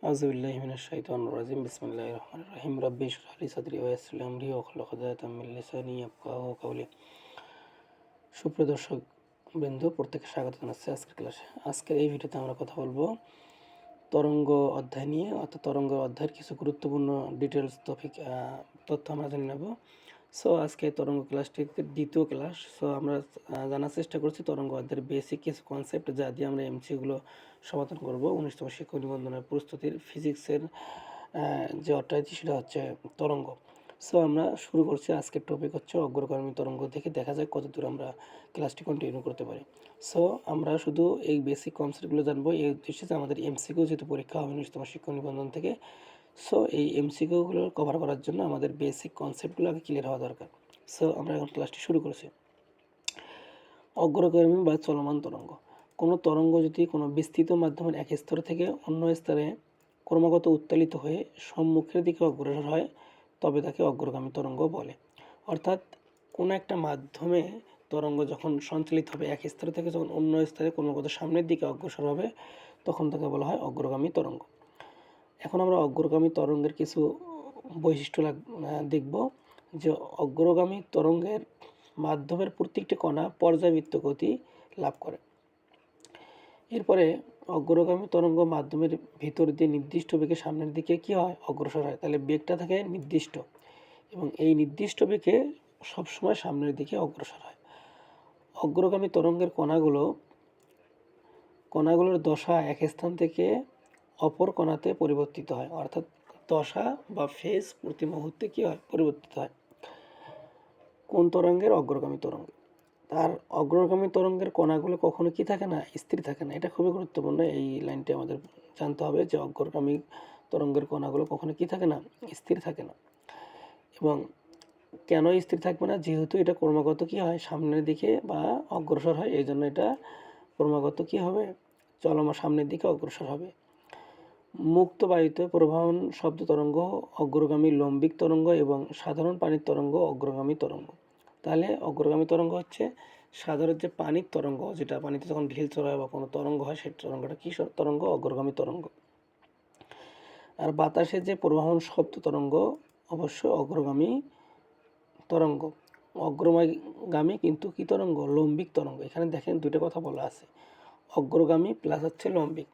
আউযুবিল্লাহি মিনাশ শাইতানির রাজিম বিসমিল্লাহির রহমানির রহিম রাব্বি ইশরাহ লি সাদরি ওয়া ইয়াসসির লি আমরি ওয়াহলুল উকদাতাম মিন লিসানি ইয়াফকাহু কাওলি। সুপ্রিয় দর্শক বৃন্দ, প্রত্যেককে স্বাগত জানাচ্ছি আজকের ক্লাসে। আজকের এই ভিডিওতে আমরা কথা বলবো তরঙ্গ অধ্যায় নিয়ে, অর্থাৎ তরঙ্গ অধ্যায়ের কিছু গুরুত্বপূর্ণ ডিটেলস তথ্য আমরা জেনে নেব। সো আজকে তরঙ্গ ক্লাসটিতে দ্বিতীয় ক্লাস। সো আমরা জানার চেষ্টা করছি তরঙ্গ অধ্যায়ের বেসিক কিছু কনসেপ্ট, যা দিয়ে আমরা এমসিগুলো সমাধান করব। 19তম শিক্ষক নিবন্ধনের প্রস্তুতির ফিজিক্সের যে অধ্যায়টি সেটা হচ্ছে তরঙ্গ। সো আমরা শুরু করছি। আজকের টপিক হচ্ছে অগ্রগামী তরঙ্গ থেকে দেখা যায় কতদূর আমরা ক্লাসটি কন্টিনিউ করতে পারি। সো আমরা শুধু এই বেসিক কনসেপ্টগুলো জানবো এই উদ্দেশ্যে যে আমাদের এমসিকিউ যেহেতু পরীক্ষা হবে 19তম শিক্ষক নিবন্ধন থেকে। সো এই এমসিকিউগুলো কভার করার জন্য আমাদের বেসিক কনসেপ্টগুলো আগে ক্লিয়ার হওয়া দরকার। সো আমরা এখন ক্লাসটি শুরু করছি। অগ্রগামী বা চলমান তরঙ্গ। কোনো তরঙ্গ যদি কোনো বিস্তৃত মাধ্যমের এক স্তর থেকে অন্য স্তরে ক্রমাগত উত্তোলিত হয়ে সম্মুখের দিকে অগ্রসর হয়, তবে তাকে অগ্রগামী তরঙ্গ বলে। অর্থাৎ কোনো একটা মাধ্যমে তরঙ্গ যখন সঞ্চালিত হবে, এক স্তর থেকে যখন অন্য স্তরে ক্রমাগত সামনের দিকে অগ্রসর হবে, তখন তাকে বলা হয় অগ্রগামী তরঙ্গ। এখন আমরা অগ্রগামী তরঙ্গের কিছু বৈশিষ্ট্য দেখব। যে অগ্রগামী তরঙ্গের মাধ্যমের প্রত্যেকটি কণা পর্যাবৃত্ত গতি লাভ করে। এরপরে অগ্রগামী তরঙ্গ মাধ্যমের ভিতর দিয়ে নির্দিষ্ট বেগে সামনের দিকে কি হয়, অগ্রসর হয়। তাহলে বেগটা থাকে নির্দিষ্ট, এবং এই নির্দিষ্ট বেগে সবসময় সামনের দিকে অগ্রসর হয়। অগ্রগামী তরঙ্গের কণাগুলোর দশা এক স্থান থেকে অপর কণাতে পরিবর্তিত হয়। অর্থাৎ দশা বা ফেজ প্রতি মুহূর্তে কি হয়, পরিবর্তিত হয়। কোন তরঙ্গের? অগ্রগামী তরঙ্গ। তার অগ্রগামী তরঙ্গের কণাগুলো কখনো কি থাকে না, স্থির থাকে না। এটা খুবই গুরুত্বপূর্ণ। এই লাইনটি আমাদের জানতে হবে যে অগ্রগামী তরঙ্গের কণাগুলো কখনো কি থাকে না, স্থির থাকে না। এবং কেন স্থির থাকবে না? যেহেতু এটা ক্রমাগত কি হয়, সামনের দিকে বা অগ্রসর হয়, এই জন্য এটা ক্রমাগত কি হবে, চলমান সামনের দিকে অগ্রসর হবে। মুক্ত বায়ুতে প্রবাহমান শব্দ তরঙ্গ অগ্রগামী লম্বিক তরঙ্গ, এবং সাধারণ পানির তরঙ্গ অগ্রগামী তরঙ্গ। তাহলে অগ্রগামী তরঙ্গ হচ্ছে সাধারণ যে পানির তরঙ্গ, যেটা পানিতে যখন ঢিল চড়ায় বা কোনো তরঙ্গ হয়, সেই তরঙ্গটা কী তরঙ্গ? অগ্রগামী তরঙ্গ। আর বাতাসে যে প্রবাহমান শব্দ তরঙ্গ অবশ্যই অগ্রগামী তরঙ্গ। অগ্রগামী কিন্তু কী তরঙ্গ? লম্বিক তরঙ্গ। এখানে দেখেন দুটো কথা বলা আছে, অগ্রগামী প্লাস হচ্ছে লম্বিক।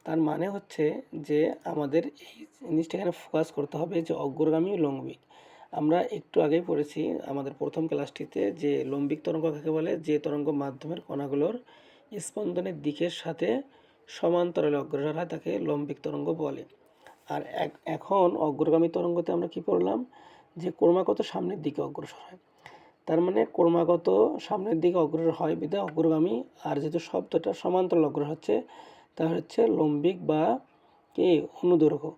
তার মানে হচ্ছে যে আমাদের এই জিনিসটা এখানে ফোকাস করতে হবে যে অগ্রগামী লম্বিক। আমরা একটু আগেই পড়েছি আমাদের প্রথম ক্লাসটিতে যে লম্বিক তরঙ্গ কাকে বলে, যে তরঙ্গ মাধ্যমের কণাগুলোর স্পন্দনের দিকের সাথে সমান্তরালে অগ্রসর হয় তাকে লম্বিক তরঙ্গ বলে। আর এখন অগ্রগামী তরঙ্গতে আমরা কি পড়লাম, যে ক্রমাগত সামনের দিকে অগ্রসর হয়। তার মানে ক্রমাগত সামনের দিকে অগ্রসর হয় বিধায় অগ্রগামী। আর যেহেতু শব্দটা সমান্তরাল অগ্রসর হচ্ছে, তা হচ্ছে লম্বিক বা কি অনুদৈর্ঘ্য।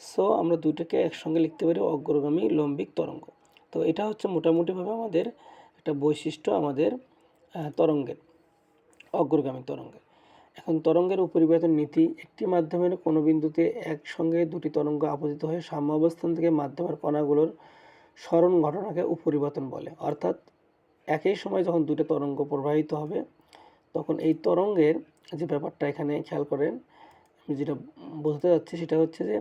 সো আমরা দুটোকে একসঙ্গে লিখতে পারি অগ্রগামী লম্বিক তরঙ্গ। তো এটা হচ্ছে মোটামুটিভাবে আমাদের একটা বৈশিষ্ট্য আমাদের তরঙ্গের, অগ্রগামী তরঙ্গের। এখন তরঙ্গের উপরিবর্তন নীতি। একটি মাধ্যমের কোনো বিন্দুতে একসঙ্গে দুটি তরঙ্গ আপতিত হয়ে সাম্য অবস্থান থেকে মাধ্যমের কণাগুলোর সরণ ঘটনাকে উপরিবর্তন বলে। অর্থাৎ একই সময় যখন দুটো তরঙ্গ প্রবাহিত হবে, তখন এই তরঙ্গের যে ব্যাপারটা এখানে খেয়াল করেন, আমি যেটা বোঝাতে যাচ্ছি সেটা হচ্ছে যে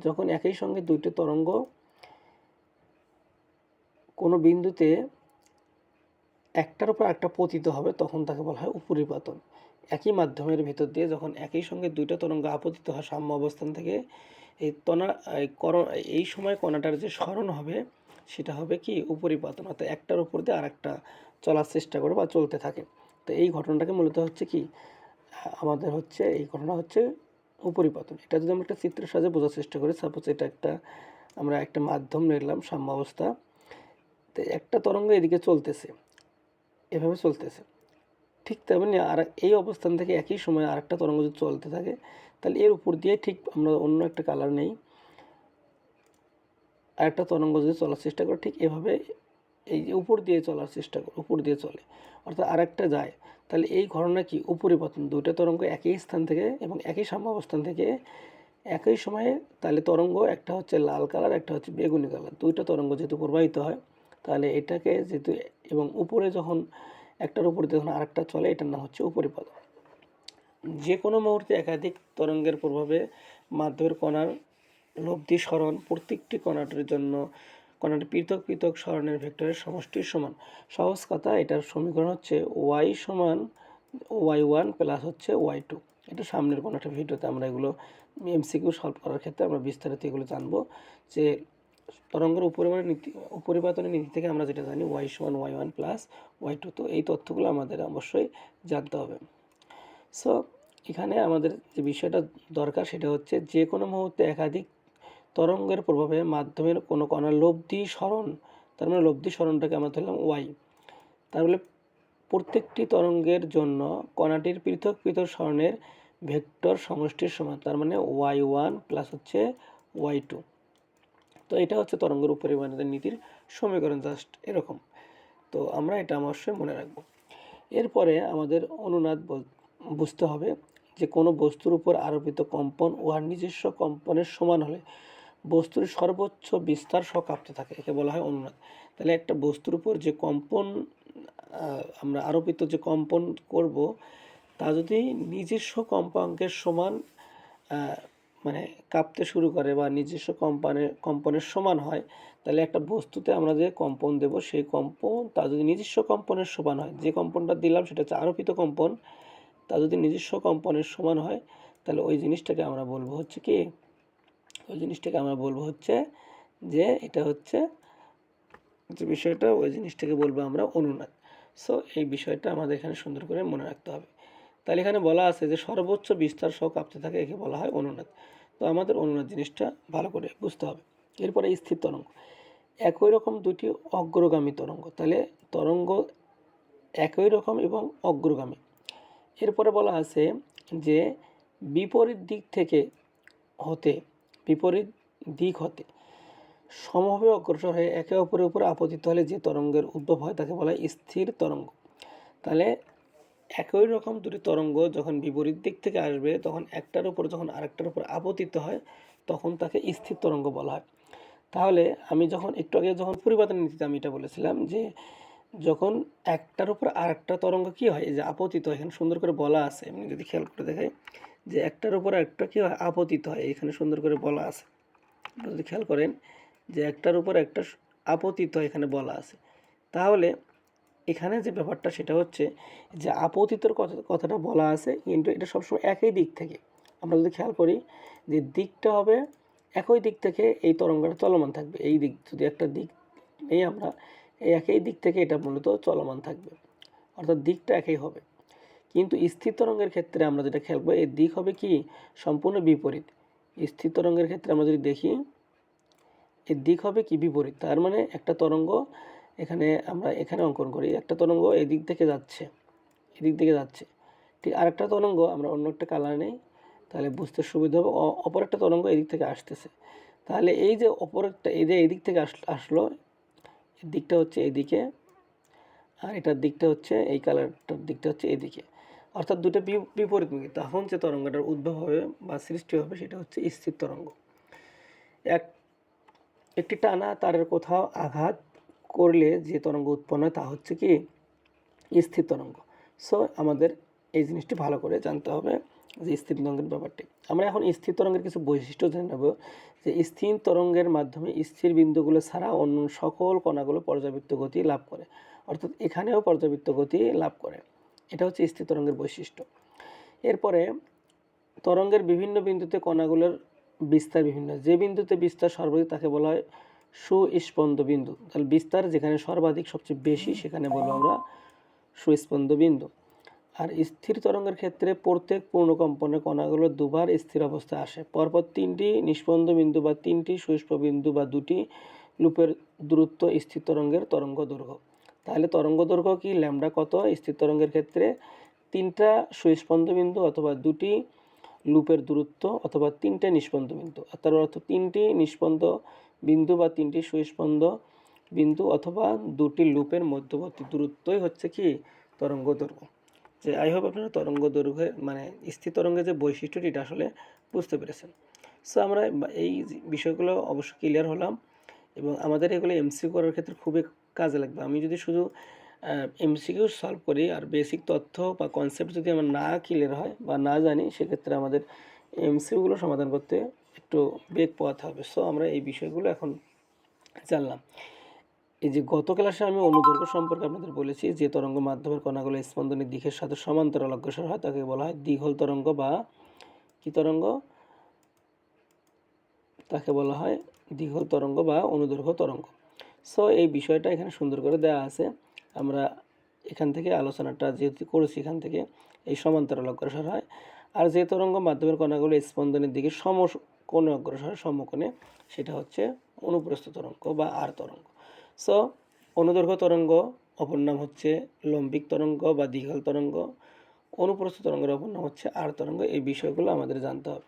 যখন একই সঙ্গে দুইটি তরঙ্গ কোনো বিন্দুতে একটার উপর একটা পতিত হবে, তখন তাকে বলা হয় উপরিপতন। একই মাধ্যমের ভিতর দিয়ে যখন একই সঙ্গে দুইটা তরঙ্গ আপতিত হয় সাম্য অবস্থান থেকে, এই সময় কণাটার যে সরণ হবে সেটা হবে কি, উপরিপতন। অর্থাৎ একটার উপর দিয়ে আর একটা চলার চেষ্টা করে বা চলতে থাকে। তো এই ঘটনাটাকে মূলত হচ্ছে কি, আমাদের হচ্ছে এই ঘটনা হচ্ছে উপরিপতন। এটা যদি আমরা একটা চিত্রের সাহায্যে বোঝার চেষ্টা করি, সাপোজ এটা আমরা একটা মাধ্যম নিলাম সাম্য অবস্থা। তো একটা তরঙ্গ এদিকে চলতেছে, এভাবে চলতেছে। ঠিক তেমনি আর এই অবস্থান থেকে একই সময় আরেকটা তরঙ্গ যদি চলতে থাকে, তাহলে এর উপর দিয়ে ঠিক আমরা অন্য একটা কালার নেই, আরেকটা তরঙ্গ যদি চলার চেষ্টা করে, ঠিক এভাবে এই যে উপর দিয়ে চলার চেষ্টা করে, উপর দিয়ে চলে, অর্থাৎ আরেকটা যায়। তাহলে এই ঘটনা কি, উপরিপতন। দুইটা তরঙ্গ একই স্থান থেকে এবং একই সাম্য অবস্থান থেকে একই সময়ে, তাহলে তরঙ্গ একটা হচ্ছে লাল কালার, একটা হচ্ছে বেগুনি কালার, দুইটা তরঙ্গ যেহেতু প্রবাহিত হয়, তাহলে এটাকে যেহেতু, এবং উপরে যখন একটার উপর দিয়ে যখন আরেকটা চলে, এটার নাম হচ্ছে উপরিপতন। যে কোনো মুহূর্তে একাধিক তরঙ্গের প্রভাবে মাধ্যমের কণার লব্ধি সরণ প্রত্যেকটি কণাটির জন্য কণাটি পৃথক পৃথক সরণের ভেক্টরের সমষ্টির সমান। সহজ কথা, এটার সমীকরণ হচ্ছে y সমান y1 প্লাস হচ্ছে y2। এটা সামনের কোনো একটা ভিডিওতে আমরা এগুলো এমসিকিউ সলভ করার ক্ষেত্রে আমরা বিস্তারিত এগুলো জানবো, যে তরঙ্গের উপরিপাতনের নীতি থেকে আমরা যেটা জানি y সমান y1 প্লাস y2। তো এই তথ্যগুলো আমাদের অবশ্যই জানতে হবে। সো এখানে আমাদের যে বিষয়টা দরকার সেটা হচ্ছে যে কোনো মুহূর্তে একাধিক তরঙ্গের প্রভাবে মাধ্যমের কোনো কণার লব্ধি সরণ, তার মানে লব্ধি সরণটাকে আমরা ধরলাম y, তাহলে প্রত্যেকটি তরঙ্গের জন্য কণাটির পৃথক পৃথক সরণের ভেক্টর সমষ্টির সমান, তার মানে y1 প্লাস হচ্ছে y2। তো এটা হচ্ছে তরঙ্গের উপরিপাতনের নীতির সমীকরণ, জাস্ট এরকম। তো আমরা এটা অবশ্যই মনে রাখবো। এরপরে আমাদের অনুনাদ বুঝতে হবে যে কোনো বস্তুর উপর আরোপিত কম্পন উহার নিজস্ব কম্পনের সমান হলে বস্তুর সর্বোচ্চ বিস্তার সহ কাঁপতে থাকে, একে বলা হয় অনুনাদ। তাহলে একটা বস্তুর উপর যে কম্পন আমরা আরোপিত যে কম্পন করব তা যদি নিজস্ব কম্পাঙ্কের সমান মানে কাঁপতে শুরু করে বা নিজস্ব কম্পনের সমান হয়, তাহলে একটা বস্তুতে আমরা যে কম্পন দেব সেই কম্পন তা যদি নিজস্ব কম্পনের সমান হয়, যে কম্পনটা দিলাম সেটা হচ্ছে আরোপিত কম্পন, তা যদি নিজস্ব কম্পনের সমান হয় তাহলে ওই জিনিসটাকে আমরা বলবো হচ্ছে কি, ওই জিনিসটাকে আমরা বলবো হচ্ছে যে এটা হচ্ছে যে বিষয়টা, ওই জিনিসটাকে বলবো আমরা অনুনাদ। সো এই বিষয়টা আমাদের এখানে সুন্দর করে মনে রাখতে হবে। তাহলে এখানে বলা আছে যে সর্বোচ্চ বিস্তার সহ কাঁপতে থাকে, একে বলা হয় অনুনাদ। তো আমাদের অনুনাদ জিনিসটা ভালো করে বুঝতে হবে। এরপরে স্থির তরঙ্গ, একই রকম দুটি অগ্রগামী তরঙ্গ, তাহলে তরঙ্গ একই রকম এবং অগ্রগামী। এরপরে বলা আছে যে বিপরীত দিক হতে সমভাবে অগ্রসর হয়ে একে অপরের উপর আপতিত হলে যে তরঙ্গের উদ্ভব হয় তাকে বলা হয় স্থির তরঙ্গ। তাহলে একই রকম দুটি তরঙ্গ যখন বিপরীত দিক থেকে আসবে তখন একটার উপর যখন আরেকটার উপর আপতিত হয় তখন তাকে স্থির তরঙ্গ বলা হয়। তাহলে আমি যখন একটু আগে যখন পরিবর্তনের নীতিতে আমি এটা বলেছিলাম যে যখন একটার উপর আরেকটা তরঙ্গ কি হয়, এই যে আপতিত, এখানে সুন্দর করে বলা আছে, এমনি যদি খেয়াল করে দেখাই যে একটার উপর একটা কি হয়, আপতিত হয়, এখানে সুন্দর করে বলা আছে। যদি খেয়াল করেন যে একটার উপর একটা আপতিত এখানে বলা আছে, তাহলে এখানে যে ব্যাপারটা সেটা হচ্ছে যে আপতিতর কথাটা বলা আছে, কিন্তু এটা সবসময় একই দিক থেকে। আমরা যদি খেয়াল করি যে দিকটা হবে একই দিক থেকে এই তরঙ্গটা চলমান থাকবে, এই দিক যদি একটা দিক নেই আমরা, এই একই দিক থেকে এটা মূলত চলমান থাকবে, অর্থাৎ দিকটা একই হবে। কিন্তু স্থির তরঙ্গের ক্ষেত্রে আমরা যেটা খেয়াল করবো, এর দিক হবে কি সম্পূর্ণ বিপরীত। স্থির তরঙ্গের ক্ষেত্রে আমরা যদি দেখি এর দিক হবে কি বিপরীত, তার মানে একটা তরঙ্গ এখানে আমরা এখানে অঙ্কন করি, একটা তরঙ্গ এদিক থেকে যাচ্ছে, এদিক থেকে যাচ্ছে, ঠিক আরেকটা তরঙ্গ আমরা অন্য একটা কালার নেই, তাহলে বুঝতে সুবিধা হবে, অপর একটা তরঙ্গ এদিক থেকে আসতেছে। তাহলে এই যে অপর একটা এই যে এদিক থেকে আসলো, এর দিকটা হচ্ছে এদিকে আর এটার দিকটা হচ্ছে এই কালারটার দিকটা হচ্ছে এদিকে, অর্থাৎ দুটো বিপরীতমুখী। তখন যে তরঙ্গটার উদ্ভব হবে বা সৃষ্টি হবে সেটা হচ্ছে স্থির তরঙ্গ। একটি টানা তারের কোথাও আঘাত করলে যে তরঙ্গ উৎপন্ন হয় তা হচ্ছে কি স্থির তরঙ্গ। সো আমাদের এই জিনিসটি ভালো করে জানতে হবে যে স্থির তরঙ্গের ব্যাপারটি। আমরা এখন স্থির তরঙ্গের কিছু বৈশিষ্ট্য জেনে নেব, যে স্থির তরঙ্গের মাধ্যমে স্থির বিন্দুগুলো ছাড়া অন্য সকল কণাগুলো পর্যাবৃত্ত গতি লাভ করে, অর্থাৎ এখানেও পর্যাবৃত্ত গতি লাভ করে। এটা হচ্ছে স্থির তরঙ্গের বৈশিষ্ট্য। এরপরে তরঙ্গের বিভিন্ন বিন্দুতে কণাগুলোর বিস্তার বিভিন্ন, যে বিন্দুতে বিস্তার সর্বাধিক তাকে বলা হয় সুস্পন্দ বিন্দু। তাহলে বিস্তার যেখানে সর্বাধিক সবচেয়ে বেশি সেখানে বলবো আমরা সুস্পন্দ বিন্দু। আর স্থির তরঙ্গের ক্ষেত্রে প্রত্যেক পূর্ণকম্পনে কণাগুলো দুবার স্থির অবস্থায় আসে, পরপর তিনটি নিষ্পন্দ বিন্দু বা তিনটি সুস্প বিন্দু বা দুটি লুপের দূরত্ব স্থির তরঙ্গের তরঙ্গ দৈর্ঘ্য। তাহলে তরঙ্গ দৈর্ঘ্য কি ল্যামডা কত স্থির তরঙ্গের ক্ষেত্রে, তিনটা সুস্পন্দ বিন্দু অথবা দুটি লুপের দূরত্ব অথবা তিনটে নিষ্পন্দ বিন্দু, তার অর্থ তিনটি নিষ্পন্দ বিন্দু বা তিনটি সুস্পন্দ বিন্দু অথবা দুটি লুপের মধ্যবর্তী দূরত্বই হচ্ছে কি তরঙ্গ দৈর্ঘ্য। যে আই হোপ আপনারা তরঙ্গ দৈর্ঘ্যের মানে স্থির তরঙ্গের যে বৈশিষ্ট্যটি এটা আসলে বুঝতে পেরেছেন। সো আমরা এই বিষয়গুলো অবশ্যই ক্লিয়ার হলাম, এবং আমাদের এগুলো এমসিকিউ করার ক্ষেত্রে খুবই কাজে লাগবে। আমি যদি শুধু এমসিকিউ সলভ করি আর বেসিক তথ্য বা কনসেপ্ট যদি আমার না ক্লিয়ার হয় বা না জানি, সেক্ষেত্রে আমাদের এমসিকিউগুলো সমাধান করতে একটু বেগ পোহাতে হবে। সো আমরা এই বিষয়গুলো এখন জানলাম। এই যে গত ক্লাসে আমি অনুদৈর্ঘ্য সম্পর্কে আপনাদের বলেছি, যে তরঙ্গ মাধ্যমের কণাগুলো স্পন্দনের দিকের সাথে সমান্তরাল অগ্রসর হয় তাকে বলা হয় দ্বিঘল তরঙ্গ বা কী তরঙ্গ? তাকে বলা হয় দ্বিঘল তরঙ্গ বা অনুদৈর্ঘ্য তরঙ্গ। সো এই বিষয়টা এখানে সুন্দর করে দেওয়া আছে। আমরা এখান থেকে আলোচনাটা যেহেতু করেছি, এখান থেকে এই সমান্তরাল অগ্রসর হয়। আর যে তরঙ্গ মাধ্যমের কণাগুলো স্পন্দনের দিকে সমকোণে অগ্রসর হয়, সমকোণে, সেটা হচ্ছে অনুপ্রস্থ তরঙ্গ বা আর তরঙ্গ। সো অনুদৈর্ঘ্য তরঙ্গ অপর নাম হচ্ছে লম্বিক তরঙ্গ বা দ্বিঘল তরঙ্গ, অনুপ্রস্থ তরঙ্গের অপর নাম হচ্ছে আর তরঙ্গ। এই বিষয়গুলো আমাদের জানতে হবে।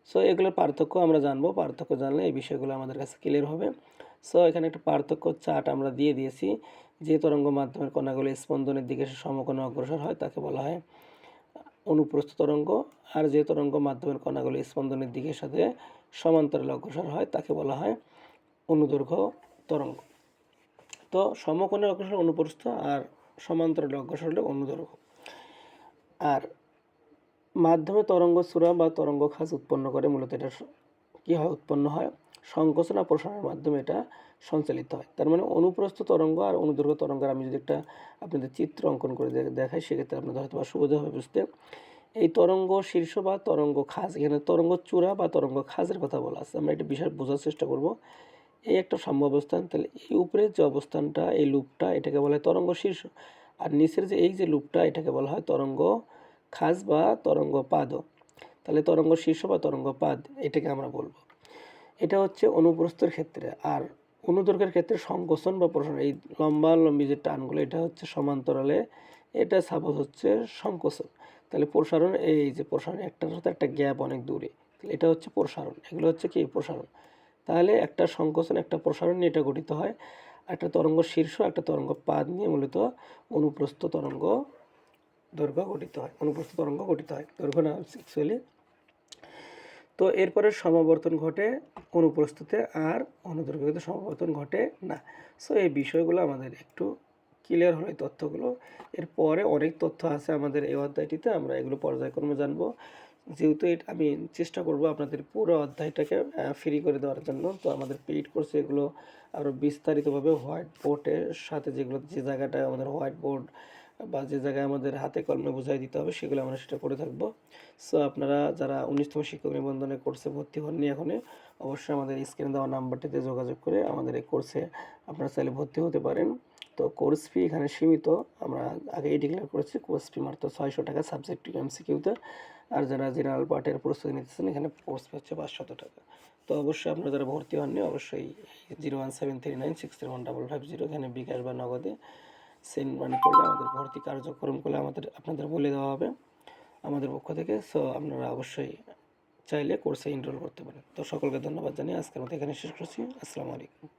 সো এগুলোর পার্থক্য আমরা জানবো, পার্থক্য জানলে এই বিষয়গুলো আমাদের কাছে ক্লিয়ার হবে। সো এখানে একটা পার্থক্য চার্ট আমরা দিয়ে দিয়েছি। যে তরঙ্গ মাধ্যমের কণাগুলো স্পন্দনের দিকে সমকোণে অগ্রসর হয় তাকে বলা হয় অনুপ্রস্থ তরঙ্গ, আর যে তরঙ্গ মাধ্যমের কণাগুলো স্পন্দনের দিকের সাথে সমান্তরালে অগ্রসর হয় তাকে বলা হয় অনুদৈর্ঘ্য তরঙ্গ। তো সমকোণে অগ্রসর অনুপ্রস্থ, আর সমান্তরালে অগ্রসর হলে অনুদৈর্ঘ্য। আর মাধ্যমে তরঙ্গ চূড়া বা তরঙ্গ খাঁজ উৎপন্ন করে, মূলত এটা কী হয়, উৎপন্ন হয় সংকোচন আর প্রসারণের মাধ্যমে এটা সঞ্চালিত হয়। তার মানে অনুপ্রস্থ তরঙ্গ আর অনুদৈর্ঘ্য তরঙ্গের আমি যদি একটা আপনাদের চিত্র অঙ্কন করে দেখাই, সেক্ষেত্রে আপনাদের হয়তো সুবিধা হবে বুঝতে। এই তরঙ্গ শীর্ষ বা তরঙ্গ খাঁজ, এখানে তরঙ্গ চূড়া বা তরঙ্গ খাঁজের কথা বলা আছে। আমরা এটা বিষয় বোঝার চেষ্টা করব। এই একটা সাম্য অবস্থান, তাহলে এই উপরের যে অবস্থানটা, এই লুপটা, এটাকে বলা হয় তরঙ্গ শীর্ষ, আর নিচের যে এই যে লুপটা, এটাকে বলা হয় তরঙ্গ খাঁজ বা তরঙ্গ পাদ। তাহলে তরঙ্গ শীর্ষ বা তরঙ্গ পাদ এটাকে আমরা বলবো। এটা হচ্ছে অনুপ্রস্থের ক্ষেত্রে। আর অনুদৈর্ঘ্যের ক্ষেত্রে সংকোচন বা প্রসারণ, এই লম্বা লম্বি যে টানগুলো, এটা হচ্ছে সমান্তরালে, এটা সাপোজ হচ্ছে সংকোচন। তাহলে প্রসারণ, এই যে প্রসারণ, একটার সাথে একটা গ্যাপ অনেক দূরে, তাহলে এটা হচ্ছে প্রসারণ। এগুলো হচ্ছে কি প্রসারণ। তাহলে একটা সংকোচন একটা প্রসারণ নিয়ে এটা গঠিত হয়। একটা তরঙ্গ শীর্ষ একটা তরঙ্গ পাদ নিয়ে মূলত অনুপ্রস্থ তরঙ্গ দৈর্ঘ্য গঠিত হয়, অনুপ্রস্থ তরঙ্গ গঠিত হয়, দৈর্ঘ্য না অ্যাকচুয়ালি। তো এরপরে সমাবর্তন ঘটে অনুপ্রস্থতে, আর অনুদৈর্ঘ্যতে সমাবর্তন ঘটে না। সো এই বিষয়গুলো আমাদের একটু ক্লিয়ার হলো, এই তথ্যগুলো। এরপরে অনেক তথ্য আছে আমাদের এই অধ্যায়টিতে, আমরা এগুলো পর্যায়ক্রমে জানবো। যেহেতু আমি চেষ্টা করব আপনাদের পুরো অধ্যায়টাকে ফ্রি করে দেওয়ার জন্য, তো আমাদের পেইড কোর্সে এগুলো আরও বিস্তারিতভাবে হোয়াইট বোর্ডের সাথে, যেগুলো যে জায়গাটায় আমাদের হোয়াইট বোর্ড বা যে জায়গায় আমাদের হাতে কলমে বোঝাই দিতে হবে, সেগুলো আমরা সেটা করে থাকবো। সো আপনারা যারা 19তম শিক্ষক নিবন্ধনের কোর্সে ভর্তি হননি এখনই, অবশ্যই আমাদের স্ক্রিনে দেওয়া নাম্বারটিতে যোগাযোগ করে আমাদের এই কোর্সে আপনারা চাইলে ভর্তি হতে পারেন। তো কোর্স ফি এখানে সীমিত, আমরা আগেই ডিক্লেয়ার করেছি, কোর্স ফি মাত্র 600 টাকা সাবজেক্টিভ এমসিকিউতে। আর যারা জেনারেল পার্টের প্রস্তুতি নিতেছেন, এখানে কোর্স ফি হচ্ছে 500 টাকা। তো অবশ্যই আপনারা যারা ভর্তি হননি, অবশ্যই 01739631550 এখানে বিকাশ বা নগদে সেন্ড মানি করলে আমাদের ভর্তি কার্যক্রম করলে আপনাদের বলে দেওয়া হবে আমাদের পক্ষ থেকে। সো আপনারা অবশ্যই চাইলে কোর্সে এনরোল করতে পারেন। তো সকলকে ধন্যবাদ জানিয়ে আজকের মতো এখানে শেষ করছি। আসসালামু আলাইকুম।